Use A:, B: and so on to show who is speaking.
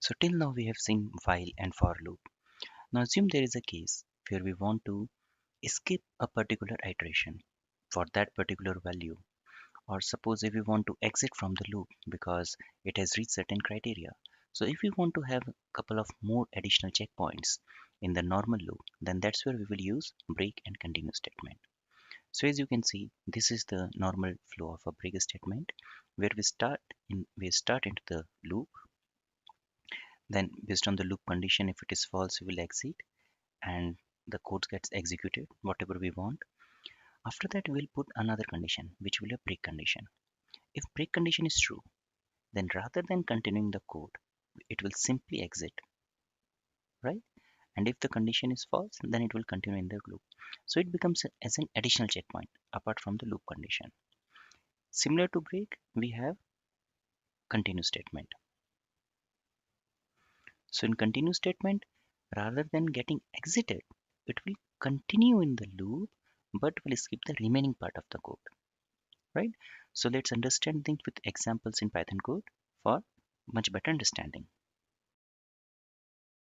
A: So till now we have seen while and for loop. Now assume there is a case where we want to skip a particular iteration for that particular value, or suppose if we want to exit from the loop because it has reached certain criteria. So if we want to have a couple of more additional checkpoints in the normal loop, then that's where we will use break and continue statement. So as you can see, this is the normal flow of a break statement where we start into the loop. Then based on the loop condition, if it is false, we will exit and the code gets executed, whatever we want. After that, we'll put another condition, which will be a break condition. If break condition is true, then rather than continuing the code, it will simply exit, right? And if the condition is false, then it will continue in the loop. So it becomes as an additional checkpoint apart from the loop condition. Similar to break, we have continue statement. So in continue statement, rather than getting exited, it will continue in the loop, but will skip the remaining part of the code, right? So let's understand things with examples in Python code for much better understanding.